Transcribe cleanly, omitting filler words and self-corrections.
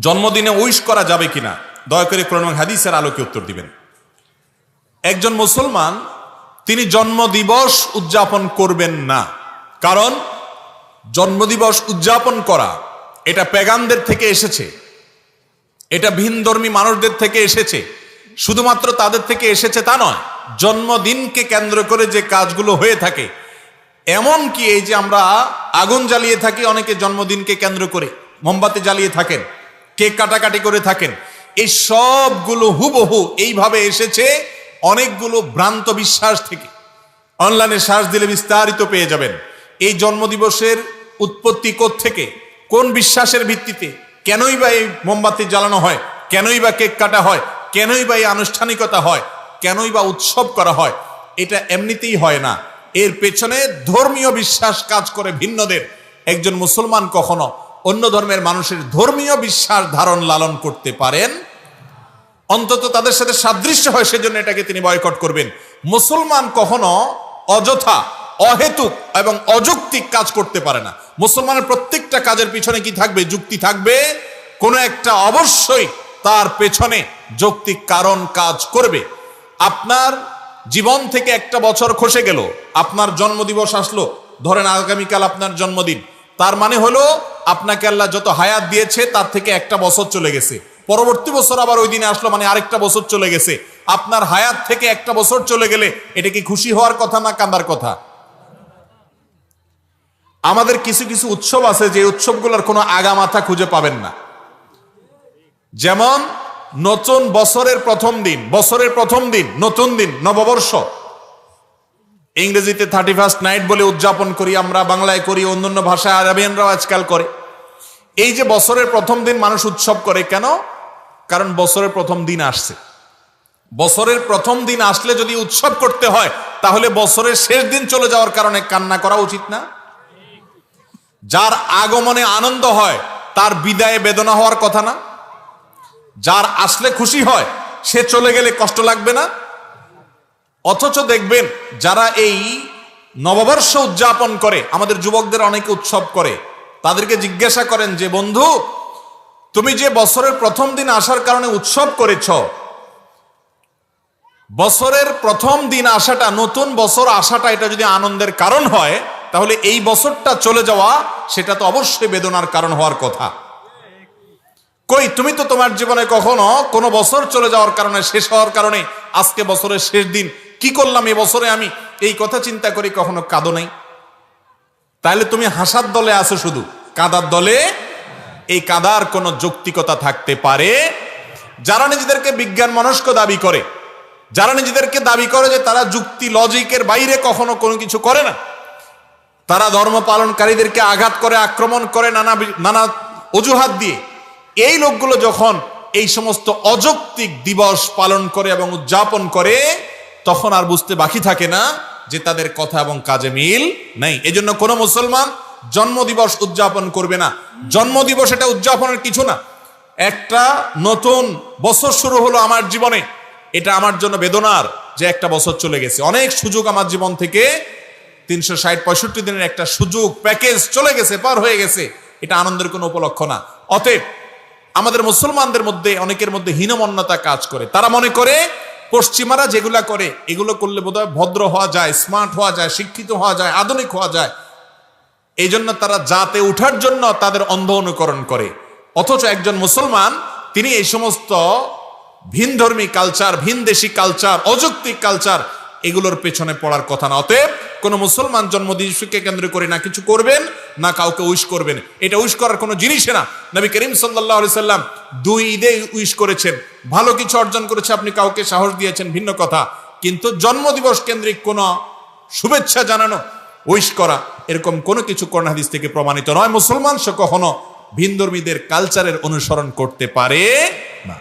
জন্মদিনে উইশ করা যাবে কিনা, দয়া করে কোরআন এবং হাদিসের আলোকে উত্তর দিবেন। একজন মুসলমান তিনি জন্মদিবস উদযাপন করবেন না, কারণ জন্মদিবস উদযাপন করা এটা পেগানদের থেকে এসেছে, এটা ভিনধর্মী মানুষদের থেকে এসেছে। শুধুমাত্র তাদের থেকে এসেছে তা নয়, জন্মদিনকে কেন্দ্র করে যে কাজগুলো হয়ে থাকে, এমন কি এই যে আমরা আগুন জ্বালিয়ে থাকি, অনেকে জন্মদিনকে কেন্দ্র করে মোমবাতি জ্বালিয়ে থাকেন, কেক কাটাকাটি করে থাকেন, এই সবগুলো হুবহু এইভাবে এসেছে অনেকগুলো ভ্রান্ত বিশ্বাস থেকে। অনলাইনে সার্চ দিলে বিস্তারিত পেয়ে যাবেন এই জন্মদিবসের উৎপত্তি কোত্থেকে, কোন বিশ্বাসের ভিত্তিতে, কেনই বা এই মোমবাতি জ্বালানো হয়, কেনই বা কেক কাটা হয়, কেনই বা এই আনুষ্ঠানিকতা হয়, কেনই বা উৎসব করা হয়। এটা এমনিতেই হয় না, এর পেছনে ধর্মীয় বিশ্বাস কাজ করে ভিন্নদের। একজন মুসলমান কখনো অন্য ধর্মের মানুষের ধর্মীয় বিশ্বাস ধারণ লালন করতে পারেন, অন্তত তাদের সাথে সাদৃশ্য হয় সেজন্য এটাকে তিনি বয়কট করবেন। মুসলমান কখনো অযথা, অহেতুক এবং অযৌক্তিক কাজ করতে পারে না। মুসলমানের প্রত্যেকটা কাজের পিছনে কি থাকবে? যুক্তি থাকবে, কোনো একটা অবশ্যই তার পেছনে যৌক্তিক কারণ কাজ করবে। আপনার জীবন থেকে একটা বছর খসে গেল, আপনার জন্মদিবস আসলো, ধরেন আগামীকাল আপনার জন্মদিন, তার মানে হলো আপনাকে আল্লাহ যত হায়াত দিয়েছে তার থেকে একটা বছর চলে গেছে, পরবর্তী বছর আবার ওই দিনে আসলো, মানে আরেকটা বছর চলে গেছে। আপনার হায়াত থেকে একটা বছর চলে গেলে এটা কি খুশি হওয়ার কথা না কান্দার কথা? আমাদের কিছু কিছু উৎসব আছে যে উৎসবগুলোর কোনো আগামাথা খুঁজে পাবেন না। যেমন নতুন বছরের প্রথম দিন, বছরের প্রথম দিন, নতুন দিন, নববর্ষ, ইংরেজিতে 31st নাইট বলে উদযাপন করি আমরা, বাংলায় করি, অন্যান্য ভাষায় আরবিয়ানরাও আজকাল করে। এই যে বছরের প্রথম দিন মানুষ উৎসব করে কেন? কারণ বছরের প্রথম দিন আসছে। বছরের প্রথম দিন আসলে যদি উৎসব করতে হয়, তাহলে বছরের শেষ দিন চলে যাওয়ার কারণে কান্না করা উচিত না? যার আগমনে আনন্দ হয় তার বিদায়ে বেদনা হওয়ার কথা না? যার আসলে খুশি হয় সে চলে গেলে কষ্ট লাগবে না? অথচ দেখবেন যারা এই নববর্ষ উদযাপন করে, আমাদের যুবকদের অনেকে উৎসব করে, তাদেরকে জিজ্ঞাসা করেন যে বন্ধু, তুমি যে বছরের প্রথম দিন আসার কারণে উৎসব করেছ, বছরের প্রথম দিন আসাটা, নতুন বছর আসাটা, এটা যদি আনন্দের কারণ হয়, তাহলে এই বছরটা চলে যাওয়া সেটা তো অবশ্যই বেদনার কারণ হওয়ার কথা। কই, তুমি তো তোমার জীবনে কখনো কোনো বছর চলে যাওয়ার কারণে, শেষ হওয়ার কারণে, আজকে বছরের শেষ দিন, কি করলাম এ বছরে আমি, এই কথা চিন্তা করি কখনো কাঁদো নাই? তাহলে তুমি হাসার দলে আছো, শুধু কাঁদার দলে। এই কাঁদার কোনো যৌক্তিকতা থাকতে পারে? যারা নিজেদেরকে বিজ্ঞান মনস্ক দাবি করে, যারা নিজেদেরকে দাবি করে যে তারা যুক্তি লজিকের বাইরে কখনো কোনো কিছু করে না, তারা ধর্ম পালনকারীদেরকে আঘাত করে, আক্রমণ করে নানা অজুহাত দিয়ে, এই লোকগুলো যখন এই সমস্ত অযৌক্তিক দিবস পালন করে এবং উদযাপন করে, তখন আর বুঝতে বাকি থাকে না যে তাদের কথা এবং কাজে মিল নেই। এজন্য কোনো মুসলমান জন্মদিবস উদযাপন করবে না। জন্মদিবস এটা উদযাপনের কিছু না। একটা নতুন বছর শুরু হলো আমার জীবনে, এটা আমার জন্য বেদনার যে একটা বছর চলে গেছে। অনেক সুযোগ আমার জীবন থেকে, 360-65 দিনের একটা সুযোগ প্যাকেজ চলে গেছে, পার হয়ে গেছে। এটা আনন্দের কোনো উপলক্ষ না। অতএব আমাদের মুসলমানদের মধ্যে অনেকের মধ্যে হীনমন্যতা কাজ করে। তারা মনে করে পশ্চিমারা যেগুলা করে, এগুলো করলে বোধহয় ভদ্র হওয়া যায়, স্মার্ট হওয়া যায়, শিক্ষিত হওয়া যায়, আধুনিক হওয়া যায়। এই জন্য তারা জাতে উঠার জন্য তাদের অন্ধ অনুকরণ করে। অথচ একজন মুসলমান তিনি এই সমস্ত ভিনধর্মী কালচার, ভিনদেশী কালচার, অযৌক্তিক কালচার, এগুলোর পেছনে পড়ার কথা না। অতএব কোন মুসলমান জন্মদিবসকে কেন্দ্র করে না কিছু করবেন, না কাউকে উইশ করবেন। এটা উইশ করার কোনো জিনিসই না। নবী করিম সাল্লাল্লাহু আলাইহি সাল্লাম 2 ঈদে উইশ করেছেন, ভালো কিছু অর্জন করেছে, আপনি কাউকে সাহস দিয়েছেন, ভিন্ন কথা। কিন্তু জন্মদিবস কেন্দ্রিক কোনো শুভেচ্ছা জানানো, উইশ করা, এরকম কোনো কিছু কোরআন হাদিস থেকে প্রমাণিত নয়। মুসলমান সে কখনো ভিনধর্মীদের কালচারের অনুসরণ করতে পারে না।